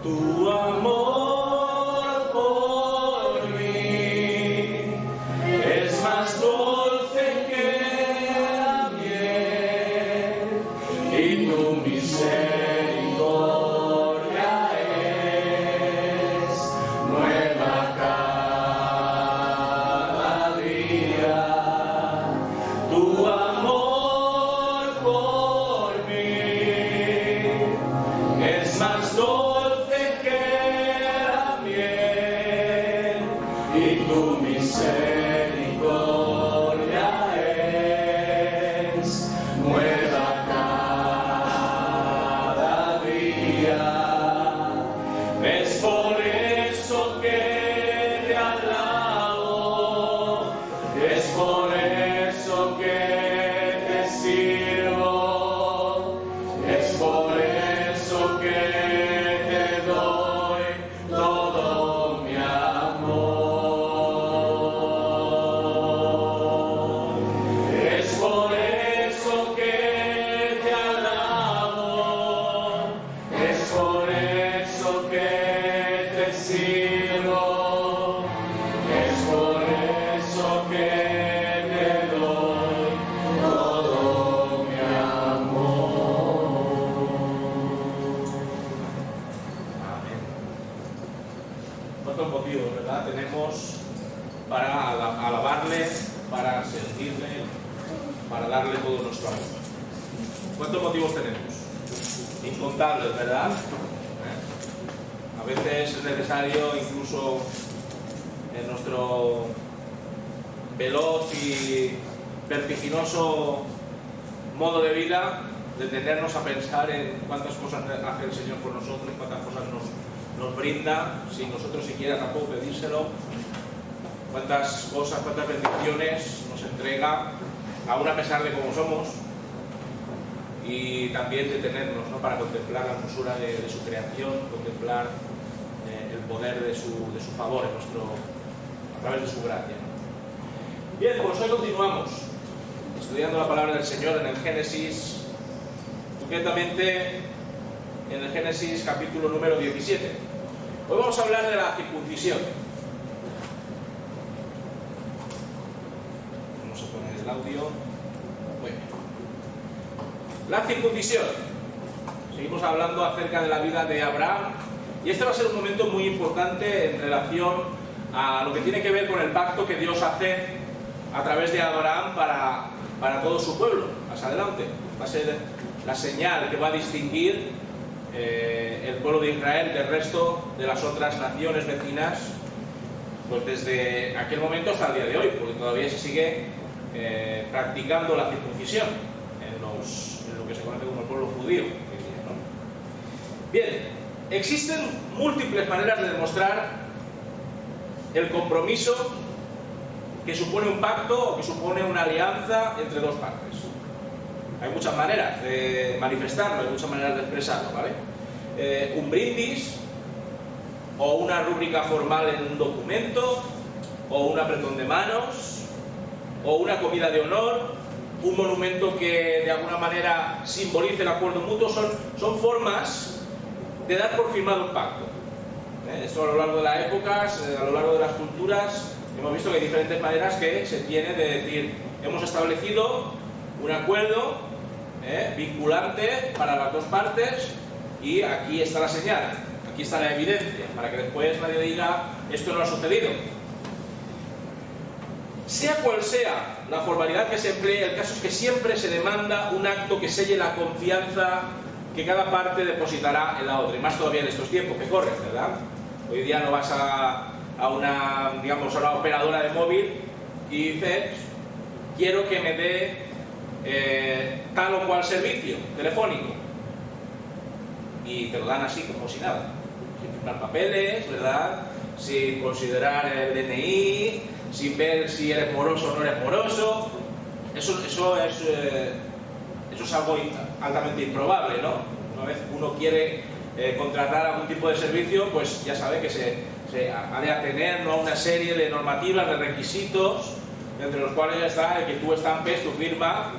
Tu amor por mí es más dulce que la miel y tu misericordia es nueva cada día. Tu amor por mí es más dulce que la miel y tu misericordia es nueva cada día. Es por eso que te alabo, es por eso que te sirvo, es por eso que te doy todo mi amor. Es por eso que te alabo, es por eso que te sirvo, es por eso que te doy todo mi amor. Amén. ¿Cuántos motivos, verdad, tenemos para alabarle, para servirle, para darle todo nuestro amor? ¿Cuántos motivos tenemos? Incontables, ¿verdad? A veces es necesario, incluso en nuestro veloz y vertiginoso modo de vida, detenernos a pensar en cuántas cosas hace el Señor por nosotros, cuántas cosas nos brinda, sin nosotros siquiera tampoco pedírselo, cuántas cosas, cuántas bendiciones nos entrega, aún a pesar de cómo somos, y también detenernos, ¿no?, para contemplar la hermosura de su creación, contemplar el poder de su favor a través de su gracia. Bien, pues hoy continuamos estudiando la palabra del Señor en el Génesis, concretamente en el Génesis capítulo número 17. Hoy vamos a hablar de la circuncisión. Vamos a poner el audio. Muy bien. La circuncisión. Seguimos hablando acerca de la vida de Abraham, y este va a ser un momento muy importante en relación a lo que tiene que ver con el pacto que Dios hace a través de Abraham para todo su pueblo. Más adelante va a ser la señal que va a distinguir el pueblo de Israel del resto de las otras naciones vecinas, pues desde aquel momento hasta el día de hoy, porque todavía se sigue practicando la circuncisión en lo que se conoce como el pueblo judío, ¿no? Bien, existen múltiples maneras de demostrar el compromiso que supone un pacto o que supone una alianza entre dos partes. Hay muchas maneras de manifestarlo, hay muchas maneras de expresarlo, ¿vale? Un brindis, o una rúbrica formal en un documento, o un apretón de manos, o una comida de honor, un monumento que de alguna manera simbolice el acuerdo mutuo, son formas de dar por firmado un pacto. Esto a lo largo de las épocas, a lo largo de las culturas, hemos visto que hay diferentes maneras que se tiene de decir: hemos establecido un acuerdo vinculante para las dos partes, y aquí está la señal, aquí está la evidencia, para que después nadie diga esto no ha sucedido. Sea cual sea la formalidad que se emplee, el caso es que siempre se demanda un acto que selle la confianza que cada parte depositará en la otra, y más todavía en estos tiempos que corren, ¿verdad? Hoy día no vas a una operadora de móvil y dices: quiero que me dé tal o cual servicio telefónico, y te lo dan así como si nada, sin firmar papeles, ¿verdad?, sin considerar el DNI, sin ver si eres moroso o no eres moroso. Eso es algo altamente improbable, ¿no? Una vez uno quiere contratar algún tipo de servicio, pues ya sabe que se ha de atener, ¿no?, a una serie de normativas, de requisitos, entre los cuales está el que tú estampes tu firma,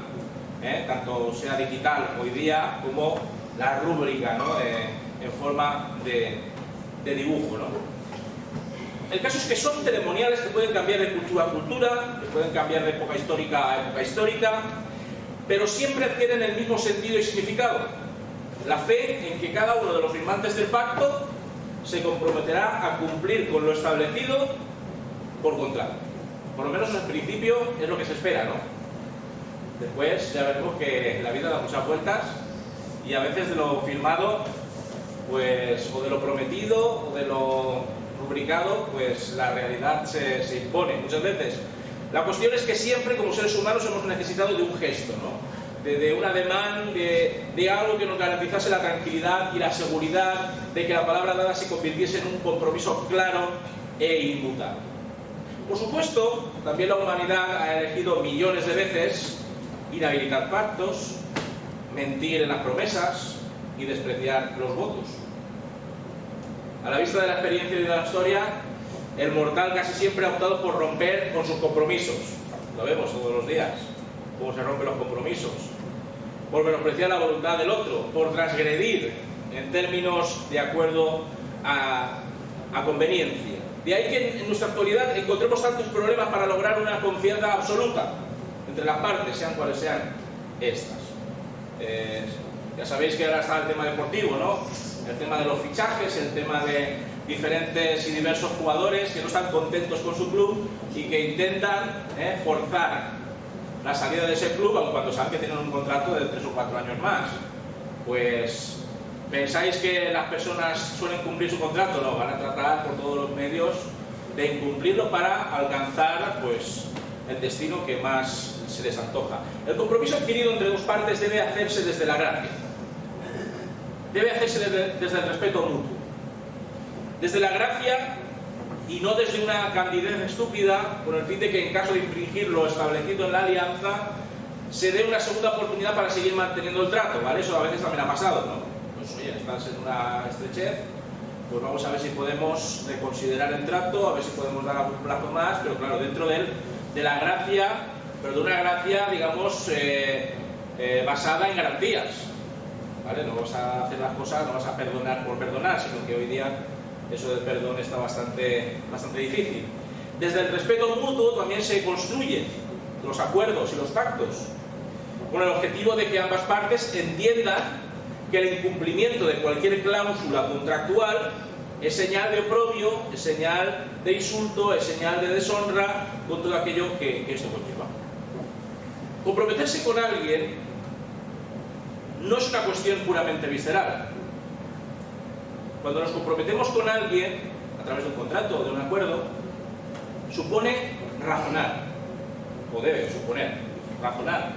tanto sea digital hoy día como la rúbrica, ¿no?, en forma de dibujo, ¿no? El caso es que son ceremoniales que pueden cambiar de cultura a cultura, que pueden cambiar de época histórica a época histórica, pero siempre adquieren el mismo sentido y significado: la fe en que cada uno de los firmantes del pacto se comprometerá a cumplir con lo establecido por contrato. Por lo menos en principio es lo que se espera, ¿no? Después ya veremos que la vida da muchas vueltas y a veces de lo firmado, pues, o de lo prometido o de lo rubricado, pues la realidad se impone muchas veces. La cuestión es que siempre como seres humanos hemos necesitado de un gesto, ¿no?, de un ademán, de algo que nos garantizase la tranquilidad y la seguridad de que la palabra dada se convirtiese en un compromiso claro e inmutable. Por supuesto, también la humanidad ha elegido millones de veces inhabilitar pactos, mentir en las promesas y despreciar los votos. A la vista de la experiencia y de la historia, el mortal casi siempre ha optado por romper con sus compromisos. Lo vemos todos los días, cómo se rompen los compromisos, por menospreciar la voluntad del otro, por transgredir en términos de acuerdo a conveniencia. De ahí que en nuestra actualidad encontremos tantos problemas para lograr una confianza absoluta entre las partes, sean cuales sean estas. Ya sabéis que ahora está el tema deportivo, ¿no?, el tema de los fichajes, el tema de diferentes y diversos jugadores que no están contentos con su club y que intentan forzar la salida de ese club, aun cuando saben que tienen un contrato de 3 o 4 años más. Pues, ¿pensáis que las personas suelen cumplir su contrato? No, van a tratar por todos los medios de incumplirlo para alcanzar, pues, el destino que más se les antoja. El compromiso adquirido entre dos partes debe hacerse desde la gracia, debe hacerse desde el respeto mutuo, desde la gracia y no desde una candidez estúpida con el fin de que en caso de infringir lo establecido en la alianza se dé una segunda oportunidad para seguir manteniendo el trato, ¿vale? Eso a veces también ha pasado, ¿no? Pues oye, estás en una estrechez, pues vamos a ver si podemos reconsiderar el trato, a ver si podemos dar algún plazo más, pero claro, dentro de la gracia, pero de una gracia, digamos, basada en garantías, ¿vale? No vas a hacer las cosas, no vas a perdonar por perdonar, sino que hoy día eso del perdón está bastante difícil. Desde el respeto mutuo también se construyen los acuerdos y los pactos, con el objetivo de que ambas partes entiendan que el incumplimiento de cualquier cláusula contractual es señal de oprobio, es señal de insulto, es señal de deshonra, con todo aquello que esto conlleva. Comprometerse con alguien no es una cuestión puramente visceral. Cuando nos comprometemos con alguien, a través de un contrato o de un acuerdo, supone razonar, o debe suponer razonar,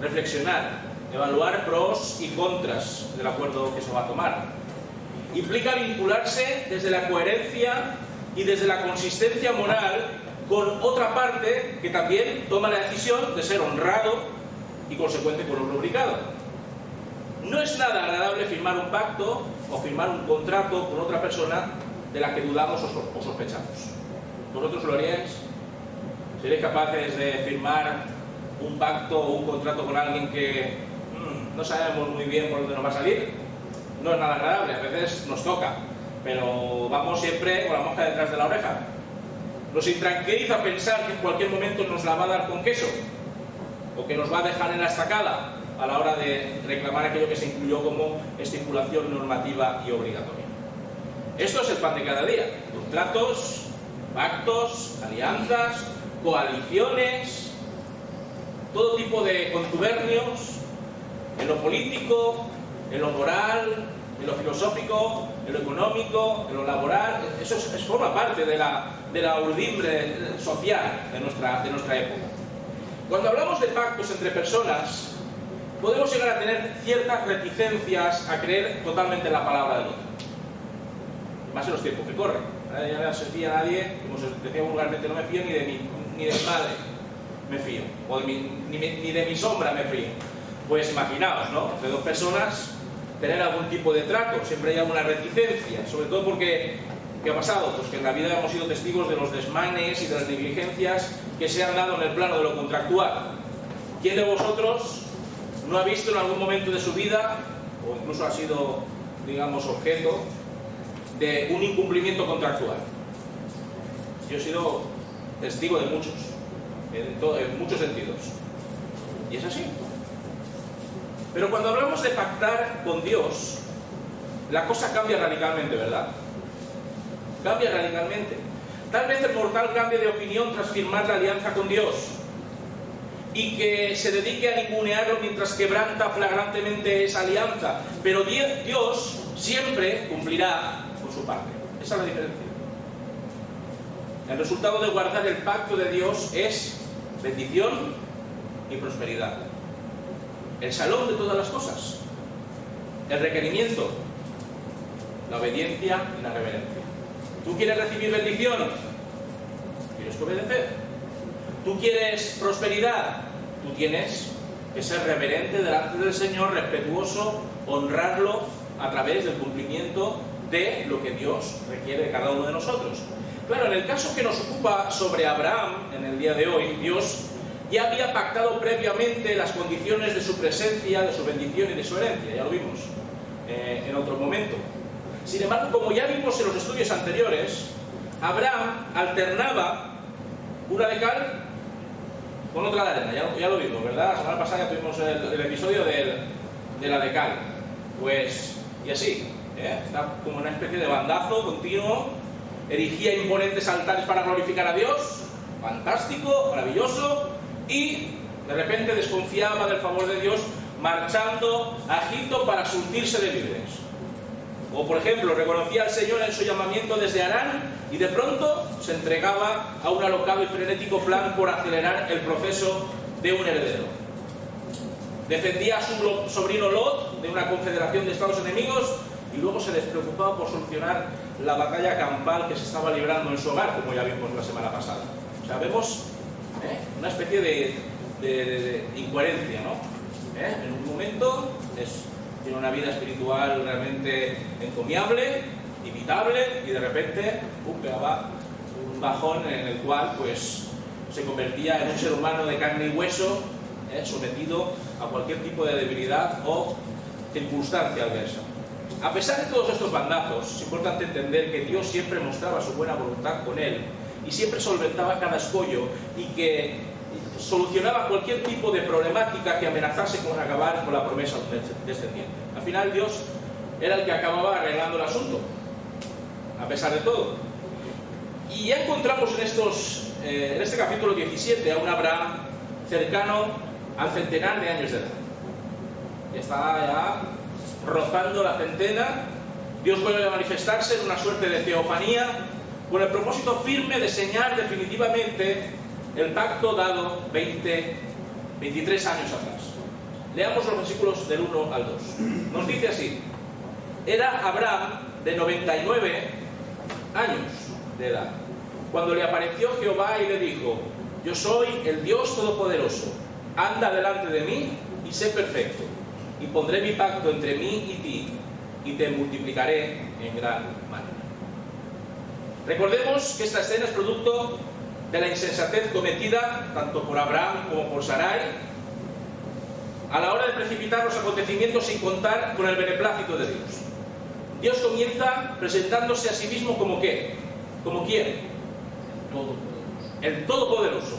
reflexionar, evaluar pros y contras del acuerdo que se va a tomar. Implica vincularse desde la coherencia y desde la consistencia moral con otra parte que también toma la decisión de ser honrado y consecuente con lo rubricado. No es nada agradable firmar un pacto o firmar un contrato con otra persona de la que dudamos o sospechamos. ¿Vosotros lo haríais? ¿Seréis capaces de firmar un pacto o un contrato con alguien que no sabemos muy bien por dónde nos va a salir? No es nada agradable, a veces nos toca, pero vamos siempre con la mosca detrás de la oreja. Nos intranquiliza pensar que en cualquier momento nos la va a dar con queso, o que nos va a dejar en la estacada a la hora de reclamar aquello que se incluyó como estipulación normativa y obligatoria. Esto es el pan de cada día: contratos, pactos, alianzas, coaliciones, todo tipo de contubernios, en lo político, en lo moral, en lo filosófico, en lo económico, en lo laboral. Eso forma parte de la urdimbre social de nuestra época. Cuando hablamos de pactos entre personas, podemos llegar a tener ciertas reticencias a creer totalmente en la palabra del otro, más en los tiempos que corren. Ya no se fía a nadie, como se decía vulgarmente, no me fío ni de mi madre me fío, o ni de mi sombra me fío. Pues imaginaos, ¿no? Entre dos personas tener algún tipo de trato, siempre hay alguna reticencia, sobre todo porque, ¿qué ha pasado? Pues que en la vida hemos sido testigos de los desmanes y de las negligencias que se han dado en el plano de lo contractual. ¿Quién de vosotros no ha visto en algún momento de su vida, o incluso ha sido, digamos, objeto de un incumplimiento contractual? Yo he sido testigo de muchos, en muchos sentidos. Y es así. Pero cuando hablamos de pactar con Dios, la cosa cambia radicalmente, ¿verdad? Cambia radicalmente. Tal vez el mortal cambie de opinión tras firmar la alianza con Dios y que se dedique a ningunearlo mientras quebranta flagrantemente esa alianza. Pero Dios siempre cumplirá con su parte. Esa es la diferencia. El resultado de guardar el pacto de Dios es bendición y prosperidad. El salón de todas las cosas. El requerimiento, la obediencia y la reverencia. ¿Tú quieres recibir bendición? Tienes que obedecer. ¿Tú quieres prosperidad? Tú tienes que ser reverente delante del Señor, respetuoso, honrarlo a través del cumplimiento de lo que Dios requiere de cada uno de nosotros. Claro, en el caso que nos ocupa sobre Abraham, en el día de hoy, Dios ya había pactado previamente las condiciones de su presencia, de su bendición y de su herencia. Ya lo vimos en otro momento. Sin embargo, como ya vimos en los estudios anteriores, Abraham alternaba una de cal con otra de arena. Ya lo vimos, ¿verdad? La semana pasada ya tuvimos el episodio de la de cal. Pues, y así, está como una especie de bandazo continuo, erigía imponentes altares para glorificar a Dios, fantástico, maravilloso, y de repente desconfiaba del favor de Dios, marchando a Egipto para surtirse de víveres. O, por ejemplo, reconocía al Señor en su llamamiento desde Harán y de pronto se entregaba a un alocado y frenético plan por acelerar el proceso de un heredero. Defendía a su sobrino Lot de una confederación de estados enemigos y luego se despreocupaba por solucionar la batalla campal que se estaba librando en su hogar, como ya vimos la semana pasada. O sea, vemos una especie de incoherencia, ¿no? En un momento tiene una vida espiritual realmente encomiable, imitable, y de repente pegaba un bajón en el cual pues se convertía en un ser humano de carne y hueso, sometido a cualquier tipo de debilidad o circunstancia adversa. A pesar de todos estos bandazos, es importante entender que Dios siempre mostraba su buena voluntad con él y siempre solventaba cada escollo y que solucionaba cualquier tipo de problemática que amenazase con acabar con la promesa descendiente. Al final Dios era el que acababa arreglando el asunto, a pesar de todo. Y ya encontramos en este capítulo 17 a un Abraham cercano al centenar de años de edad. Está ya rozando la centena. Dios vuelve a manifestarse en una suerte de teofanía con el propósito firme de sellar definitivamente el pacto dado 23 años atrás. Leamos los versículos del 1 al 2. Nos dice así: era Abraham de 99 años de edad cuando le apareció Jehová y le dijo: yo soy el Dios Todopoderoso, anda delante de mí y sé perfecto, y pondré mi pacto entre mí y ti, y te multiplicaré en gran manera. Recordemos que esta escena es producto de la insensatez cometida tanto por Abraham como por Sarai a la hora de precipitar los acontecimientos sin contar con el beneplácito de Dios. Dios comienza presentándose a sí mismo como ¿qué? ¿Como quién? El Todopoderoso,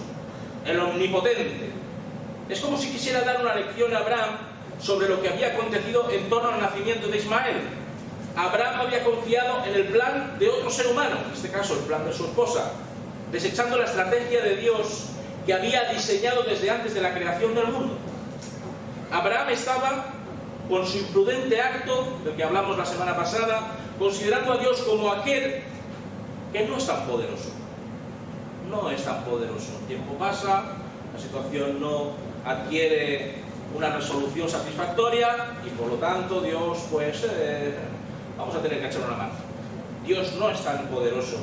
el Omnipotente. Es como si quisiera dar una lección a Abraham sobre lo que había acontecido en torno al nacimiento de Ismael. Abraham había confiado en el plan de otro ser humano, en este caso el plan de su esposa, desechando la estrategia de Dios que había diseñado desde antes de la creación del mundo. Abraham estaba, con su imprudente acto, del que hablamos la semana pasada, considerando a Dios como aquel que no es tan poderoso. No es tan poderoso. El tiempo pasa, la situación no adquiere una resolución satisfactoria y por lo tanto Dios, vamos a tener que echar una mano. Dios no es tan poderoso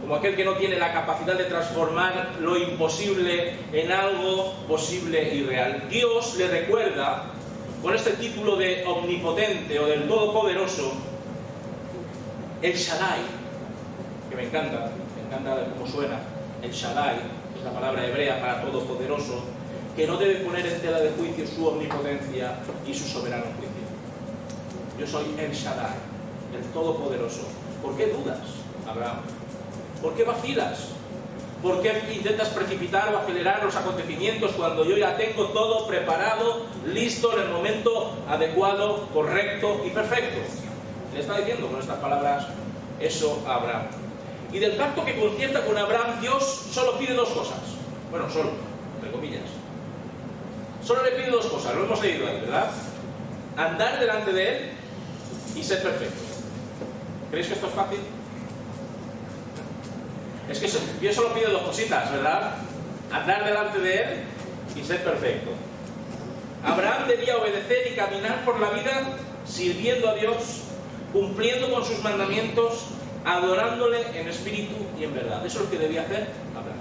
como aquel que no tiene la capacidad de transformar lo imposible en algo posible y real. Dios le recuerda con este título de omnipotente o del todopoderoso, el Shaddai, que me encanta cómo suena, el Shaddai, es la palabra hebrea para todopoderoso, que no debe poner en tela de juicio su omnipotencia y su soberano juicio. Yo soy el Shaddai, el todopoderoso. ¿Por qué dudas, Abraham? ¿Por qué vacilas? ¿Por qué intentas precipitar o acelerar los acontecimientos cuando yo ya tengo todo preparado, listo en el momento adecuado, correcto y perfecto? Le está diciendo con estas palabras eso a Abraham. Y del pacto que concierta con Abraham, Dios solo pide dos cosas. Bueno, solo, entre comillas. Solo le pide dos cosas, lo hemos leído ahí, ¿verdad? Andar delante de Él y ser perfecto. ¿Creéis que esto es fácil? Es que Dios solo pide dos cositas, ¿verdad? Andar delante de Él y ser perfecto. Abraham debía obedecer y caminar por la vida sirviendo a Dios, cumpliendo con sus mandamientos, adorándole en espíritu y en verdad. Eso es lo que debía hacer Abraham.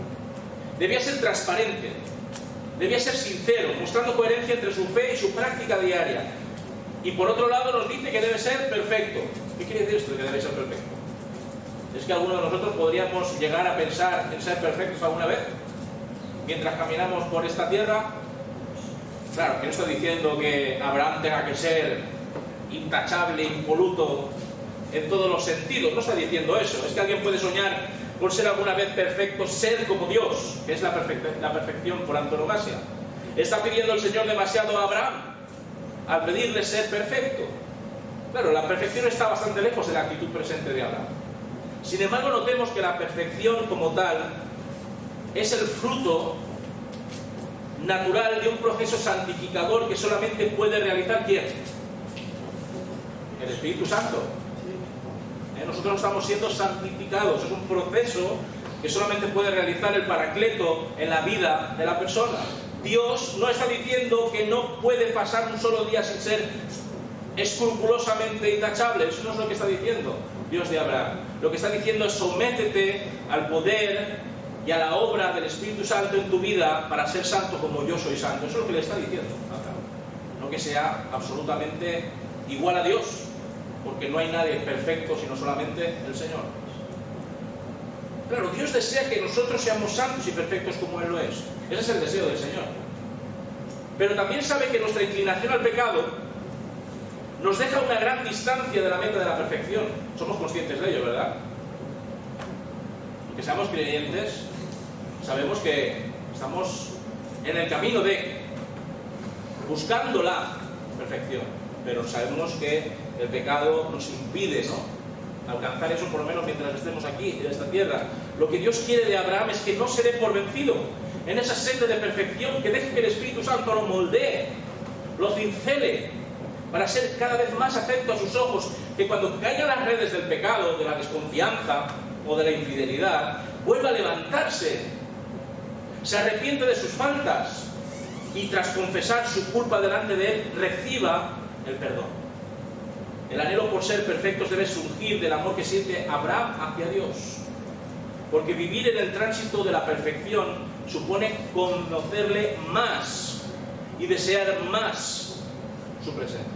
Debía ser transparente, debía ser sincero, mostrando coherencia entre su fe y su práctica diaria. Y por otro lado nos dice que debe ser perfecto. ¿Qué quiere decir esto de que debe ser perfecto? ¿Es que alguno de nosotros podríamos llegar a pensar en ser perfectos alguna vez? Mientras caminamos por esta tierra. Claro, que no estoy diciendo que Abraham tenga que ser intachable, impoluto en todos los sentidos. No estoy diciendo eso. Es que alguien puede soñar por ser alguna vez perfecto, ser como Dios, que es la perfección por antonomasia. ¿Está pidiendo el Señor demasiado a Abraham al pedirle ser perfecto? Claro, la perfección está bastante lejos de la actitud presente de Abraham. Sin embargo, notemos que la perfección como tal es el fruto natural de un proceso santificador que solamente puede realizar ¿quién? El Espíritu Santo. Nosotros estamos siendo santificados. Es un proceso que solamente puede realizar el Paracleto en la vida de la persona. Dios no está diciendo que no puede pasar un solo día sin ser escrupulosamente intachable. Eso no es lo que está diciendo Dios de Abraham. Lo que está diciendo es sométete al poder y a la obra del Espíritu Santo en tu vida para ser santo como yo soy santo. Eso es lo que le está diciendo a Abraham. No que sea absolutamente igual a Dios, porque no hay nadie perfecto sino solamente el Señor. Claro, Dios desea que nosotros seamos santos y perfectos como Él lo es. Ese es el deseo del Señor. Pero también sabe que nuestra inclinación al pecado nos deja una gran distancia de la meta de la perfección. Somos conscientes de ello, ¿verdad? Porque seamos creyentes, sabemos que estamos en el camino de buscando la perfección, pero sabemos que el pecado nos impide, ¿no?, alcanzar eso, por lo menos mientras estemos aquí en esta tierra. Lo que Dios quiere de Abraham es que no se dé por vencido en esa senda de perfección, que deje que el Espíritu Santo lo moldee, lo cincele, para ser cada vez más afecto a sus ojos, que cuando caigan las redes del pecado, de la desconfianza o de la infidelidad, vuelva a levantarse, se arrepiente de sus faltas y tras confesar su culpa delante de Él, reciba el perdón. El anhelo por ser perfectos debe surgir del amor que siente Abraham hacia Dios, porque vivir en el tránsito de la perfección supone conocerle más y desear más su presencia.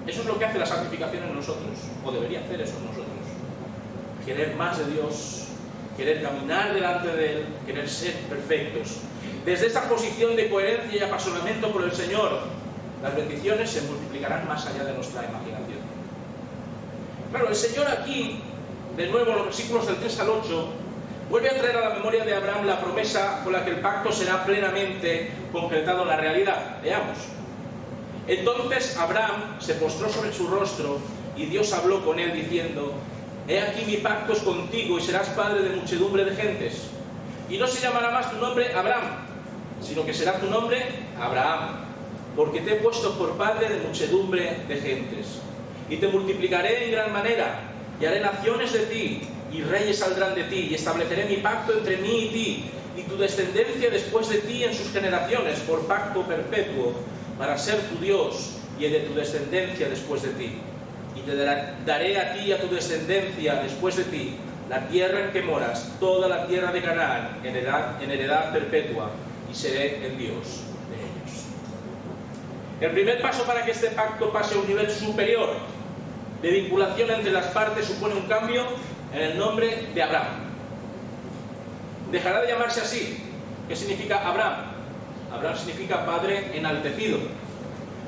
Eso es lo que hace la santificación en nosotros, o debería hacer eso en nosotros. Querer más de Dios, querer caminar delante de Él, querer ser perfectos. Desde esta posición de coherencia y apasionamiento por el Señor, las bendiciones se multiplicarán más allá de nuestra imaginación. Claro, el Señor aquí, de nuevo en los versículos del 3 al 8, vuelve a traer a la memoria de Abraham la promesa con la que el pacto será plenamente concretado en la realidad. Veamos. Entonces Abraham se postró sobre su rostro y Dios habló con él diciendo: He aquí mi pacto es contigo y serás padre de muchedumbre de gentes. Y no se llamará más tu nombre Abraham, sino que será tu nombre Abraham, porque te he puesto por padre de muchedumbre de gentes. Y te multiplicaré en gran manera, y haré naciones de ti, y reyes saldrán de ti, y estableceré mi pacto entre mí y ti, y tu descendencia después de ti en sus generaciones, por pacto perpetuo, para ser tu Dios, y el de tu descendencia después de ti. Y te daré a ti y a tu descendencia después de ti la tierra en que moras, toda la tierra de Canaán, en heredad perpetua, y seré el Dios de ellos. El primer paso para que este pacto pase a un nivel superior de vinculación entre las partes supone un cambio en el nombre de Abraham. Dejará de llamarse así. ¿Qué significa Abraham? Abraham significa padre enaltecido.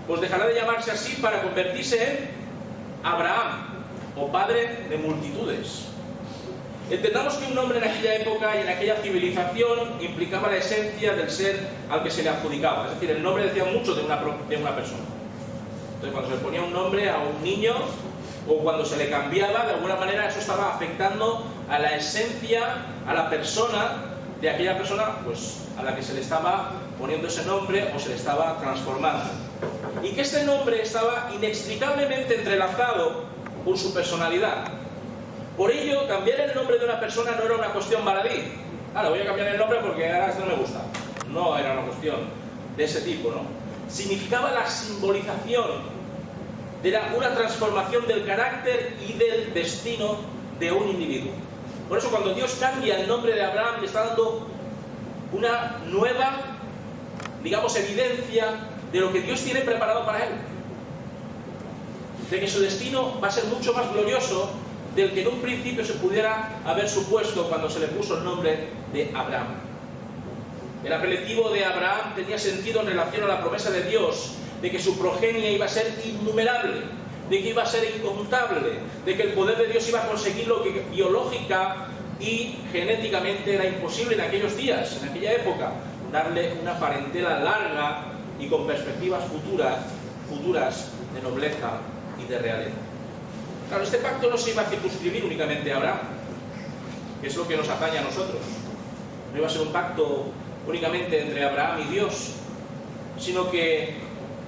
Pues dejará de llamarse así para convertirse en Abraham, o padre de multitudes. Entendamos que un nombre en aquella época y en aquella civilización implicaba la esencia del ser al que se le adjudicaba. Es decir, el nombre decía mucho de una persona. Entonces, cuando se le ponía un nombre a un niño, o cuando se le cambiaba, de alguna manera eso estaba afectando a la esencia, a la persona de aquella persona, pues a la que se le estaba poniendo ese nombre o se le estaba transformando. Y que ese nombre estaba inextricablemente entrelazado con su personalidad. Por ello, cambiar el nombre de una persona no era una cuestión baladí. Ahora voy a cambiar el nombre porque ahora esto no me gusta. No era una cuestión de ese tipo, ¿no? Significaba la simbolización de una transformación del carácter y del destino de un individuo. Por eso, cuando Dios cambia el nombre de Abraham, le está dando una nueva, digamos, evidencia de lo que Dios tiene preparado para él. De que su destino va a ser mucho más glorioso del que en un principio se pudiera haber supuesto cuando se le puso el nombre de Abraham. El apelativo de Abraham tenía sentido en relación a la promesa de Dios de que su progenie iba a ser innumerable, de que iba a ser incontable, de que el poder de Dios iba a conseguir lo que biológica y genéticamente era imposible en aquellos días, en aquella época, darle una parentela larga y con perspectivas futuras de nobleza y de realeza. Claro, este pacto no se iba a circunscribir únicamente a Abraham, que es lo que nos atañe a nosotros. No iba a ser un pacto únicamente entre Abraham y Dios, sino que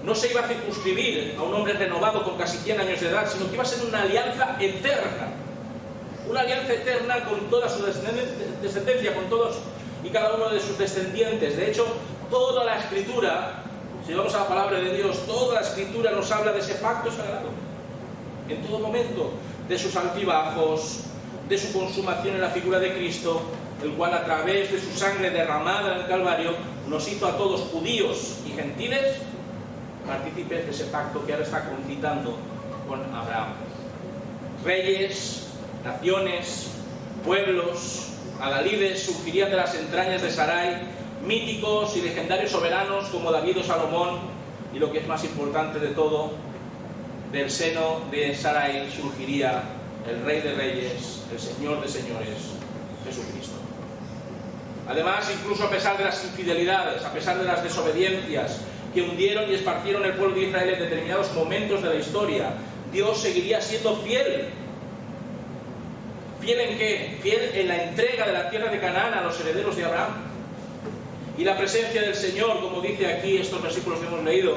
no se iba a circunscribir a un hombre renovado con casi 100 años de edad, sino que iba a ser una alianza eterna. Una alianza eterna con toda su descendencia, con todos y cada uno de sus descendientes. De hecho, toda la Escritura, si vamos a la palabra de Dios, toda la Escritura nos habla de ese pacto sagrado. En todo momento, de sus altibajos, de su consumación en la figura de Cristo, el cual a través de su sangre derramada en el Calvario nos hizo a todos, judíos y gentiles, partícipes de ese pacto que ahora está concitando con Abraham. Reyes, naciones, pueblos, adalides surgirían de las entrañas de Sarai, míticos y legendarios soberanos como David o Salomón, y lo que es más importante de todo, del seno de Sarai surgiría el Rey de Reyes, el Señor de Señores, Jesucristo. Además, incluso a pesar de las infidelidades, a pesar de las desobediencias que hundieron y esparcieron el pueblo de Israel en determinados momentos de la historia, Dios seguiría siendo fiel. ¿Fiel en qué? Fiel en la entrega de la tierra de Canaán a los herederos de Abraham. Y la presencia del Señor, como dice aquí estos versículos que hemos leído,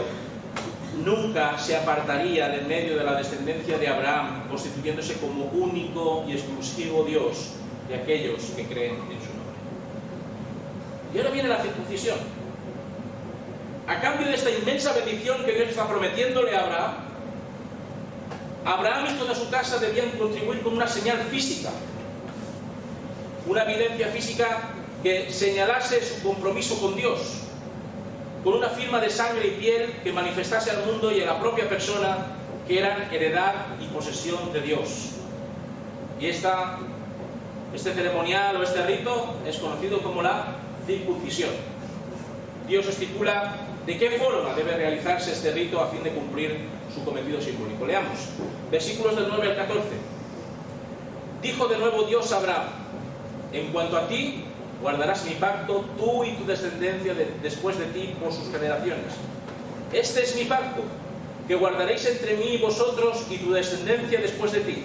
nunca se apartaría de en medio de la descendencia de Abraham, constituyéndose como único y exclusivo Dios de aquellos que creen en su nombre. Y ahora viene la circuncisión. A cambio de esta inmensa bendición que Dios está prometiéndole a Abraham, Abraham y toda su casa debían contribuir con una señal física, una evidencia física que señalase su compromiso con Dios, con una firma de sangre y piel que manifestase al mundo y a la propia persona que eran heredad y posesión de Dios. Y este ceremonial o este rito es conocido como la circuncisión. Dios estipula de qué forma debe realizarse este rito a fin de cumplir su cometido simbólico. Leamos, versículos del 9 al 14. Dijo de nuevo Dios a Abraham: en cuanto a ti, guardarás mi pacto, tú y tu descendencia después de ti por sus generaciones. Este es mi pacto, que guardaréis entre mí y vosotros y tu descendencia después de ti.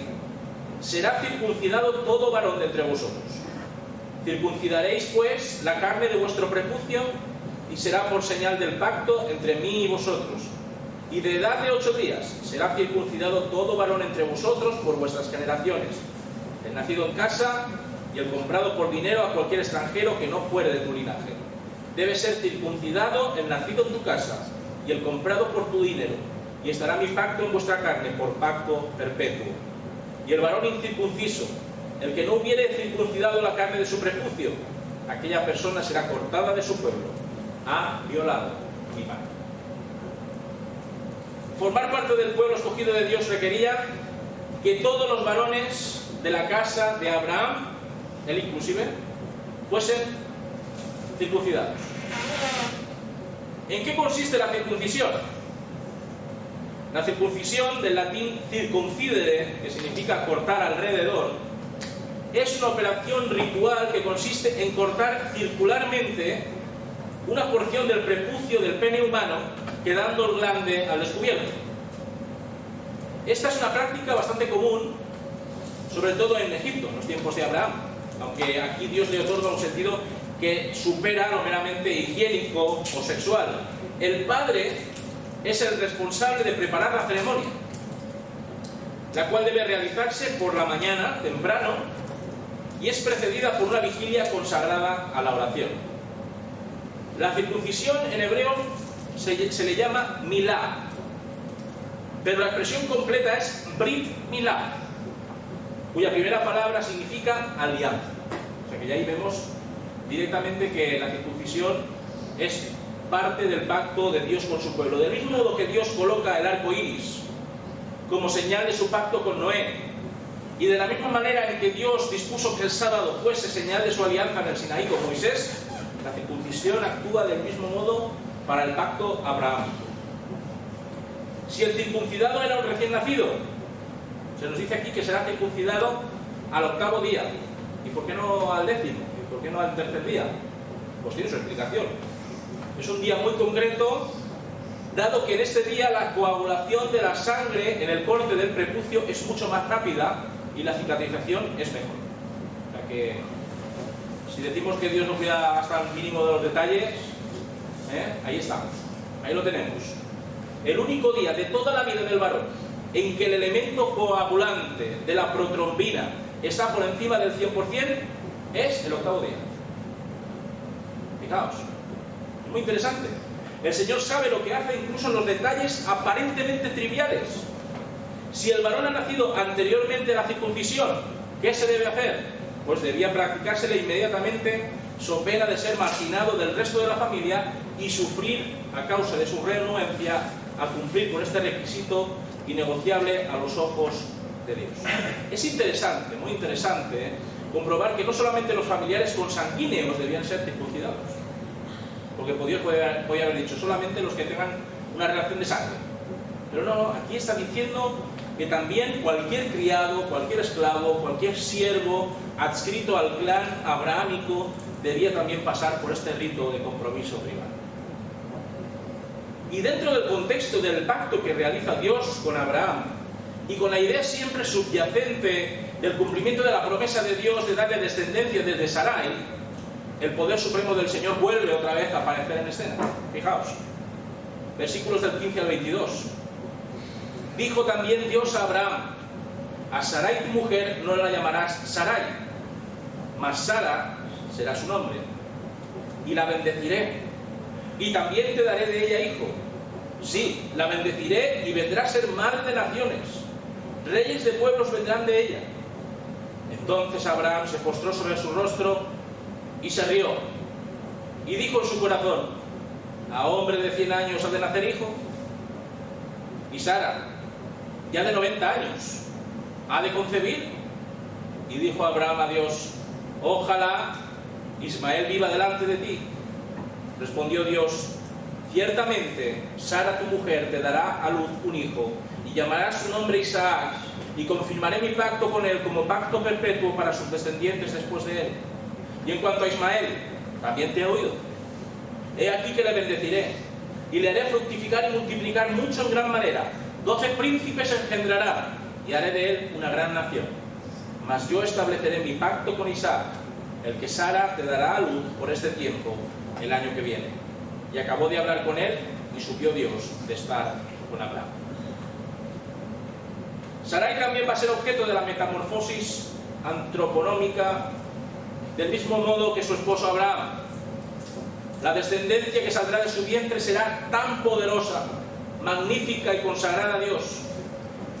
Será circuncidado todo varón de entre vosotros. Circuncidaréis, pues, la carne de vuestro prepucio, y será por señal del pacto entre mí y vosotros. Y de edad de 8 días será circuncidado todo varón entre vosotros por vuestras generaciones, el nacido en casa y el comprado por dinero a cualquier extranjero que no fuere de tu linaje. Debe ser circuncidado el nacido en tu casa y el comprado por tu dinero, y estará mi pacto en vuestra carne por pacto perpetuo. Y el varón incircunciso, el que no hubiere circuncidado la carne de su prepucio, aquella persona será cortada de su pueblo. Ha violado mi pacto. formar parte del pueblo escogido de Dios requería que todos los varones de la casa de Abraham, él inclusive, fuesen circuncidados. ¿En qué consiste la circuncisión? La circuncisión, del latín circuncidere, que significa cortar alrededor, es una operación ritual que consiste en cortar circularmente una porción del prepucio del pene humano, quedando el glande al descubierto. Esta es una práctica bastante común, sobre todo en Egipto, en los tiempos de Abraham, aunque aquí Dios le otorga un sentido que supera lo meramente higiénico o sexual. El padre es el responsable de preparar la ceremonia, la cual debe realizarse por la mañana, temprano, y es precedida por una vigilia consagrada a la oración. La circuncisión en hebreo se le llama milá, pero la expresión completa es brit milá, cuya primera palabra significa alianza. O sea que ya ahí vemos directamente que la circuncisión es parte del pacto de Dios con su pueblo. Del mismo modo que Dios coloca el arco iris como señal de su pacto con Noé, y de la misma manera en que Dios dispuso que el sábado fuese señal de su alianza en el Sinaí con Moisés, la circuncisión actúa del mismo modo para el pacto abrahámico. Si el circuncidado era un recién nacido, se nos dice aquí que será circuncidado al 8º día. ¿Y por qué no al 10º? ¿Y por qué no al 3er día? Pues tiene su explicación. Es un día muy concreto, dado que en este día la coagulación de la sangre en el corte del prepucio es mucho más rápida y la cicatrización es mejor. O sea que, si decimos que Dios nos cuida hasta el mínimo de los detalles, ahí estamos, ahí lo tenemos. El único día de toda la vida del varón en que el elemento coagulante de la protrombina está por encima del 100% es el 8º día. Fijaos, es muy interesante. El Señor sabe lo que hace incluso en los detalles aparentemente triviales. Si el varón ha nacido anteriormente a la circuncisión, ¿qué se debe hacer? Pues debía practicársela inmediatamente, so pena de ser marginado del resto de la familia y sufrir, a causa de su renuencia a cumplir con este requisito innegociable a los ojos de Dios. Es interesante, muy interesante, comprobar que no solamente los familiares consanguíneos debían ser circuncidados, porque Dios podía haber dicho solamente los que tengan una relación de sangre. Pero no, aquí está diciendo que también cualquier criado, cualquier esclavo, cualquier siervo adscrito al clan abrahámico debía también pasar por este rito de compromiso privado. Y dentro del contexto del pacto que realiza Dios con Abraham, y con la idea siempre subyacente del cumplimiento de la promesa de Dios de darle descendencia desde Sarai, el poder supremo del Señor vuelve otra vez a aparecer en escena. Fijaos, versículos del 15 al 22. Dijo también Dios a Abraham: a Sarai tu mujer no la llamarás Sarai, mas Sara será su nombre, y la bendeciré, y también te daré de ella hijo. Sí, la bendeciré y vendrá a ser madre de naciones, reyes de pueblos vendrán de ella. Entonces Abraham se postró sobre su rostro y se rió, y dijo en su corazón: ¿a hombre de 100 años ha de nacer hijo? Y Sara, ya de 90 años, ¿ha de concebir? Y dijo Abraham a Dios: ojalá Ismael viva delante de ti. Respondió Dios: ciertamente Sara tu mujer te dará a luz un hijo, y llamarás su nombre Isaac, y confirmaré mi pacto con él como pacto perpetuo para sus descendientes después de él. Y en cuanto a Ismael, también te he oído. He aquí que le bendeciré, y le haré fructificar y multiplicar mucho en gran manera. 12 príncipes engendrará, y haré de él una gran nación. Mas yo estableceré mi pacto con Isaac, el que Sara te dará a luz por este tiempo, el año que viene. Y acabó de hablar con él, y supió Dios de estar con Abraham. Sarai también va a ser objeto de la metamorfosis antropológica, del mismo modo que su esposo Abraham. La descendencia que saldrá de su vientre será tan poderosa, magnífica y consagrada a Dios,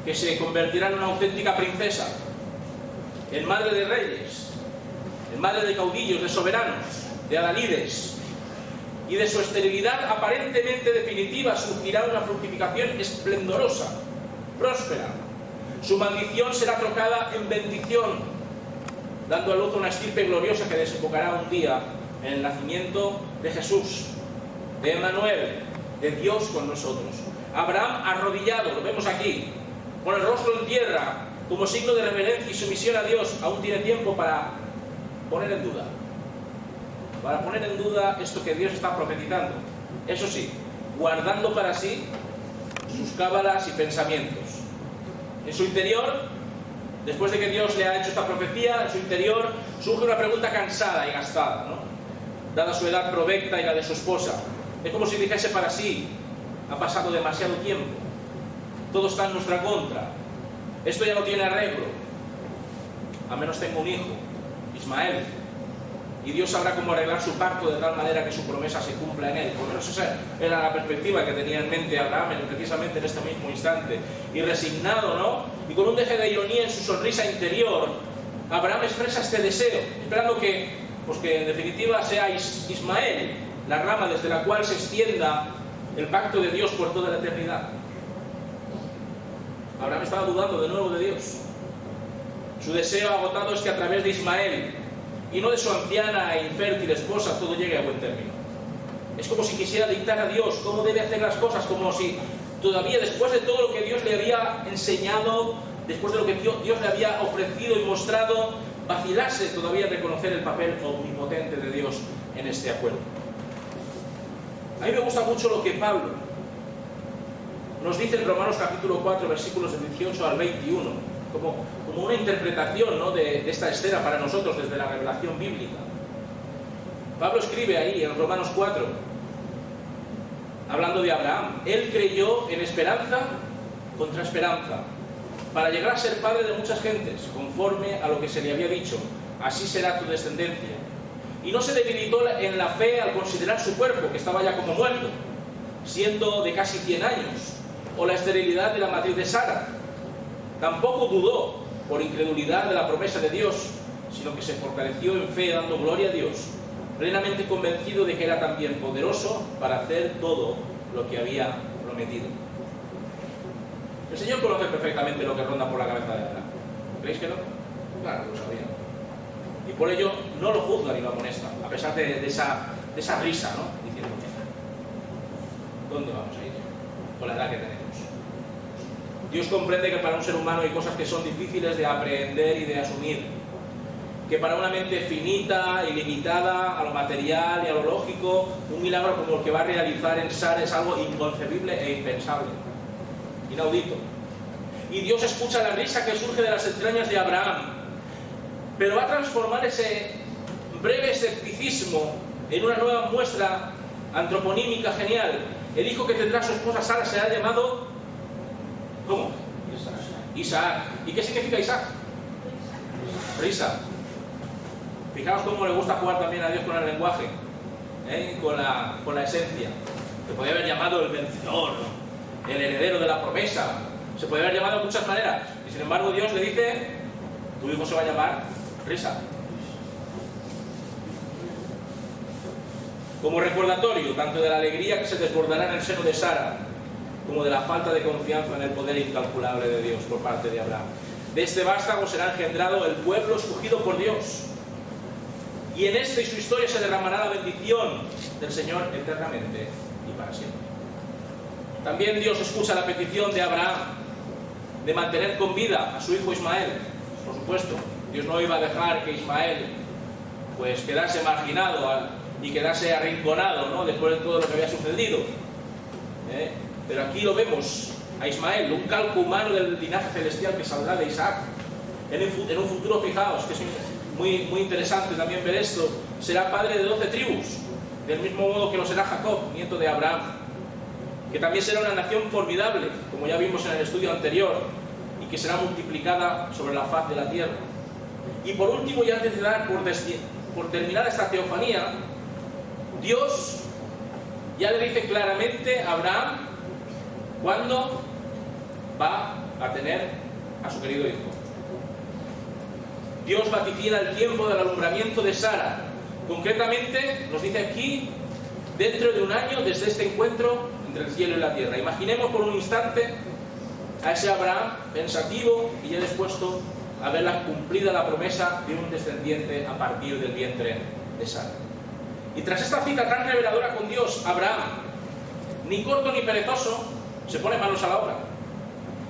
que se convertirá en una auténtica princesa, en madre de reyes, en madre de caudillos, de soberanos, de adalides. y de su esterilidad aparentemente definitiva surgirá una fructificación esplendorosa, próspera. Su maldición será trocada en bendición, dando a luz una estirpe gloriosa que desembocará un día en el nacimiento de Jesús, de Emmanuel, de Dios con nosotros. Abraham arrodillado, lo vemos aquí, con el rostro en tierra, como signo de reverencia y sumisión a Dios, aún tiene tiempo para poner en duda. Para poner en duda esto que Dios está profetizando. Eso sí, guardando para sí sus cábalas y pensamientos. En su interior, después de que Dios le ha hecho esta profecía, en su interior surge una pregunta cansada y gastada, ¿no? Dada su edad provecta y la de su esposa. Es como si dijese para sí: ha pasado demasiado tiempo, todo está en nuestra contra, esto ya no tiene arreglo, a menos tengo un hijo, Ismael, y Dios sabrá cómo arreglar su pacto de tal manera que su promesa se cumpla en él. Por lo menos esa era la perspectiva que tenía en mente Abraham precisamente en este mismo instante. Y resignado, ¿no? Y con un deje de ironía en su sonrisa interior, Abraham expresa este deseo, esperando que en definitiva sea Ismael la rama desde la cual se extienda el pacto de Dios por toda la eternidad. Abraham estaba dudando de nuevo de Dios. Su deseo agotado es que a través de Ismael y no de su anciana e infértil esposa todo llegue a buen término. Es como si quisiera dictar a Dios cómo debe hacer las cosas, como si todavía después de todo lo que Dios le había enseñado, después de lo que Dios le había ofrecido y mostrado, vacilase todavía en reconocer el papel omnipotente de Dios en este acuerdo. A mí me gusta mucho lo que Pablo nos dice en Romanos capítulo 4, versículos del 18 al 21, como una interpretación, ¿no?, de esta escena para nosotros desde la revelación bíblica. Pablo escribe ahí en Romanos 4, hablando de Abraham: él creyó en esperanza contra esperanza, para llegar a ser padre de muchas gentes, conforme a lo que se le había dicho: así será tu descendencia. Y no se debilitó en la fe al considerar su cuerpo, que estaba ya como muerto, siendo de casi 100 años, o la esterilidad de la matriz de Sara. Tampoco dudó por incredulidad de la promesa de Dios, sino que se fortaleció en fe dando gloria a Dios, plenamente convencido de que era también poderoso para hacer todo lo que había prometido. El Señor conoce perfectamente lo que ronda por la cabeza de Abraham. ¿Creéis que no? Claro, lo sabía. Y por ello no lo juzga ni lo amonesta, a pesar de esa risa, ¿no? Diciendo: ¿dónde vamos a ir con la edad que tenemos? Dios comprende que para un ser humano hay cosas que son difíciles de aprehender y de asumir, que para una mente finita y limitada a lo material y a lo lógico, un milagro como el que va a realizar en Sara es algo inconcebible e impensable, inaudito. Y Dios escucha la risa que surge de las entrañas de Abraham, pero va a transformar ese breve escepticismo en una nueva muestra antroponímica genial. El hijo que tendrá su esposa Sara será llamado... ¿cómo? Isaac. ¿Y qué significa Isaac? Risa. Fijaos cómo le gusta jugar también a Dios con el lenguaje, con la esencia. Se podría haber llamado el vencedor, el heredero de la promesa. Se podría haber llamado de muchas maneras. Y sin embargo Dios le dice: tu hijo se va a llamar Risa. Como recordatorio tanto de la alegría que se desbordará en el seno de Sara, como de la falta de confianza en el poder incalculable de Dios por parte de Abraham. De este vástago será engendrado el pueblo escogido por Dios, y en este y su historia se derramará la bendición del Señor eternamente y para siempre. También Dios escucha la petición de Abraham de mantener con vida a su hijo Ismael. Por supuesto, Dios no iba a dejar que Ismael pues quedase marginado y quedase arrinconado, ¿no?, después de todo lo que había sucedido. Pero aquí lo vemos a Ismael, un calco humano del linaje celestial que saldrá de Isaac. En un futuro, fijaos, que es muy, muy interesante también ver esto, será padre de 12 tribus, del mismo modo que lo será Jacob, nieto de Abraham, que también será una nación formidable, como ya vimos en el estudio anterior, y que será multiplicada sobre la faz de la tierra. Y por último, y antes de dar por terminar esta teofanía, Dios ya le dice claramente a Abraham cuándo va a tener a su querido hijo. Dios vaticina el tiempo del alumbramiento de Sara. Concretamente, nos dice aquí dentro de un año desde este encuentro entre el cielo y la tierra. Imaginemos por un instante a ese Abraham pensativo y ya dispuesto a ver cumplida la promesa de un descendiente a partir del vientre de Sara. Y tras esta cita tan reveladora con Dios, Abraham, ni corto ni perezoso, se pone manos a la obra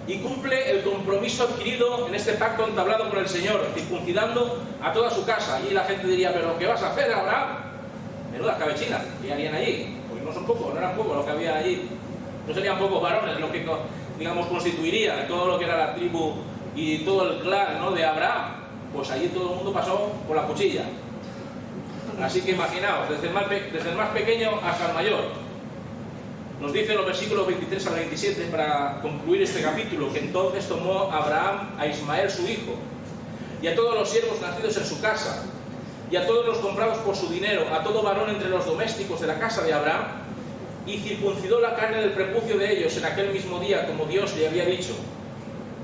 y cumple el compromiso adquirido en este pacto entablado con el Señor, circuncidando a toda su casa. Y la gente diría, ¿pero qué vas a hacer, Abraham? Menudas cabecinas que harían allí, porque no son pocos, no eran pocos los que había allí, no serían pocos varones lo que, digamos, constituiría todo lo que era la tribu y todo el clan, ¿no?, de Abraham. Pues allí todo el mundo pasó por la cuchilla. Así que imaginaos, desde el más pequeño hasta el mayor. Nos dice en los versículos 23 al 27, para concluir este capítulo, que entonces tomó Abraham a Ismael su hijo, y a todos los siervos nacidos en su casa, y a todos los comprados por su dinero, a todo varón entre los domésticos de la casa de Abraham, y circuncidó la carne del prepucio de ellos en aquel mismo día, como Dios le había dicho.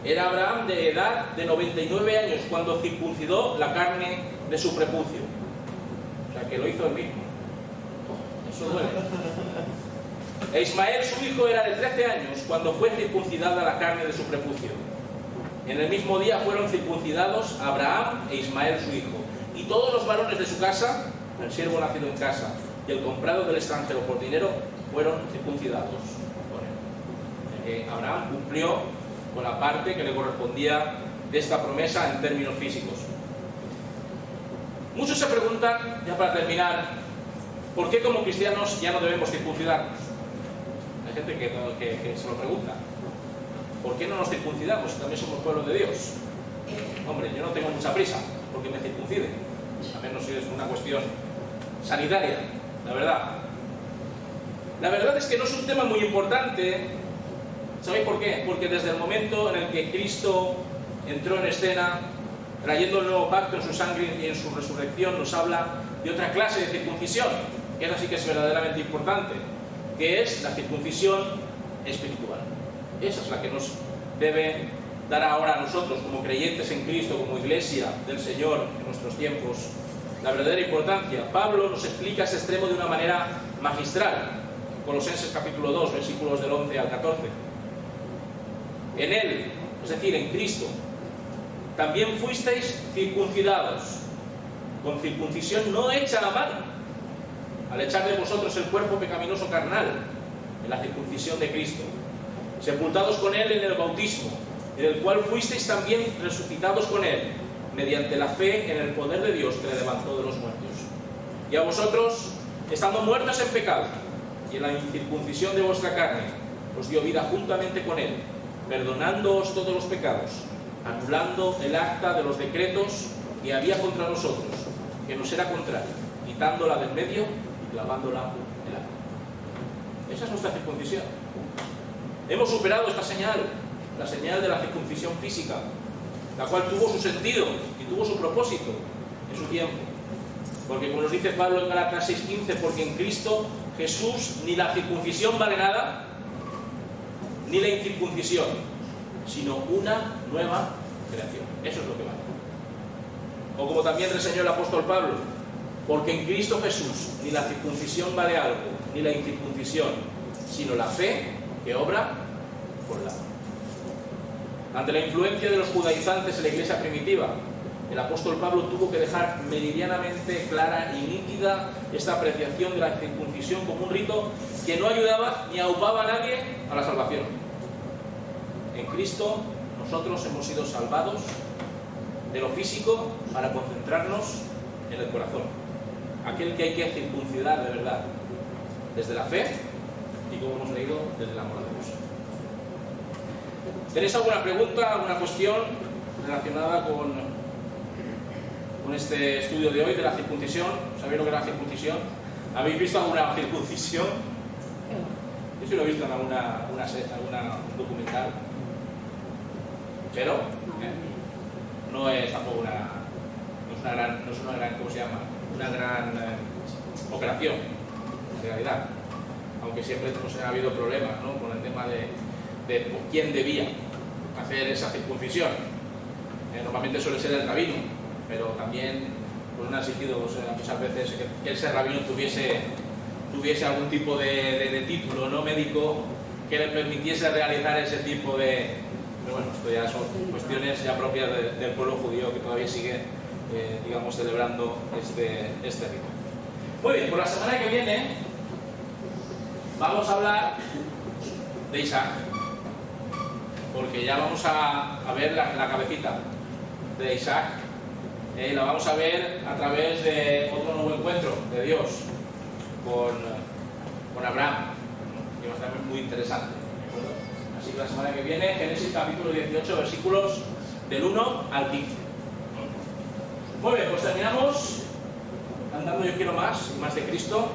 Era Abraham de edad de 99 años cuando circuncidó la carne de su prepucio. O sea, que lo hizo él mismo. Eso duele. E Ismael, su hijo, era de 13 años cuando fue circuncidada la carne de su prepucio. En el mismo día fueron circuncidados Abraham e Ismael, su hijo, y todos los varones de su casa, el siervo nacido en casa y el comprado del extranjero por dinero, fueron circuncidados por él. Que Abraham cumplió con la parte que le correspondía de esta promesa en términos físicos. Muchos se preguntan, ya para terminar, ¿por qué como cristianos ya no debemos circuncidarnos? Hay gente que se lo pregunta. ¿Por qué no nos circuncidamos si también somos pueblo de Dios? Hombre, yo no tengo mucha prisa porque me circuncide, a menos si es una cuestión sanitaria, la verdad. La verdad es que no es un tema muy importante. ¿Sabéis por qué? Porque desde el momento en el que Cristo entró en escena, trayendo el nuevo pacto en su sangre y en su resurrección, nos habla de otra clase de circuncisión, que esa sí que es verdaderamente importante, que es la circuncisión espiritual. Esa es la que nos debe dar ahora a nosotros, como creyentes en Cristo, como iglesia del Señor en nuestros tiempos, la verdadera importancia. Pablo nos explica ese extremo de una manera magistral. Colosenses capítulo 2, versículos del 11 al 14. En Él, es decir, en Cristo, también fuisteis circuncidados, con circuncisión no hecha a mano, al echar de vosotros el cuerpo pecaminoso carnal, en la circuncisión de Cristo, sepultados con Él en el bautismo, en el cual fuisteis también resucitados con Él, mediante la fe en el poder de Dios que le levantó de los muertos. Y a vosotros, estando muertos en pecado, y en la incircuncisión de vuestra carne, os dio vida juntamente con Él, perdonándoos todos los pecados, anulando el acta de los decretos que había contra nosotros, que nos era contrario, quitándola del medio y clavándola en el agua. Esa es nuestra circuncisión. Hemos superado esta señal, la señal de la circuncisión física, la cual tuvo su sentido y tuvo su propósito en su tiempo. Porque como nos dice Pablo en Gálatas 6:15, porque en Cristo Jesús ni la circuncisión vale nada, ni la incircuncisión, sino una nueva creación. Eso es lo que vale. O como también reseñó el apóstol Pablo, porque en Cristo Jesús ni la circuncisión vale algo, ni la incircuncisión, sino la fe que obra por la fe. Ante la influencia de los judaizantes en la iglesia primitiva, el apóstol Pablo tuvo que dejar meridianamente clara y nítida esta apreciación de la circuncisión como un rito que no ayudaba ni aupaba a nadie a la salvación. En Cristo nosotros hemos sido salvados de lo físico para concentrarnos en el corazón, aquel que hay que circuncidar de verdad, desde la fe y, como hemos leído, desde el amor de Dios. ¿Tenéis alguna pregunta, alguna cuestión relacionada con este estudio de hoy de la circuncisión? ¿Sabéis lo que es la circuncisión? ¿Habéis visto alguna circuncisión? Yo sí lo he visto en alguna documental, pero no es tampoco una gran, ¿cómo se llama? Una gran operación, en realidad. Aunque siempre ha habido problemas, ¿no?, con el tema de quién debía hacer esa circuncisión. Normalmente suele ser el rabino, pero también pues, no ha existido muchas veces que ese rabino tuviese tuviese algún tipo de título, ¿no?, médico que le permitiese realizar ese tipo de... Pero bueno, esto ya son cuestiones ya propias del pueblo judío que todavía sigue, digamos, celebrando este rito. Muy bien, por la semana que viene vamos a hablar de Isaac, porque ya vamos a ver la cabecita de Isaac. La vamos a ver a través de otro nuevo encuentro de Dios con Abraham, que va a estar muy interesante. Así que la semana que viene, Génesis capítulo 18, versículos del 1 al 15. Muy bien, pues terminamos cantando Yo quiero más de Cristo,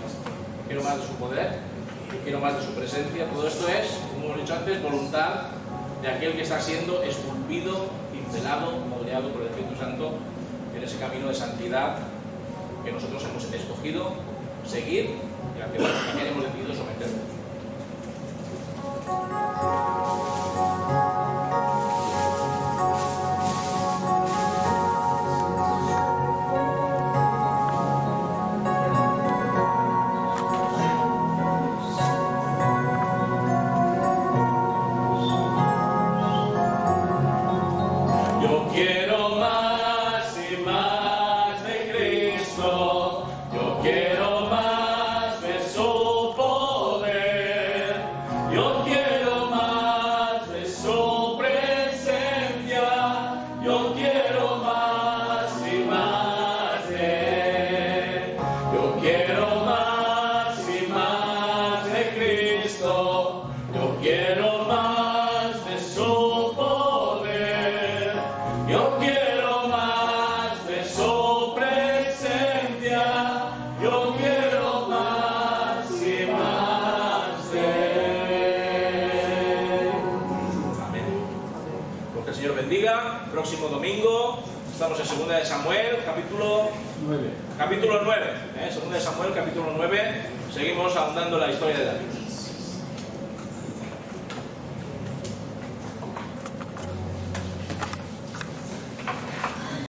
quiero más de su poder, quiero más de su presencia. Todo esto es, como hemos dicho antes, voluntad de aquel que está siendo esculpido, pincelado, moldeado por el Espíritu Santo en ese camino de santidad que nosotros hemos escogido seguir y al que también hemos decidido someternos. Yo quiero más y más de Cristo, yo quiero más de su poder, yo quiero más de su presencia, yo quiero más y más de Él. Yo quiero más y más de Cristo, yo quiero más de su poder, yo quiero más de su presencia, yo quiero más y más de Él. Amén. Pues que el Señor bendiga. Próximo domingo estamos en 2 de Samuel, capítulo 9. Capítulo 9. 2 de Samuel, capítulo 9. Seguimos ahondando en la historia de David.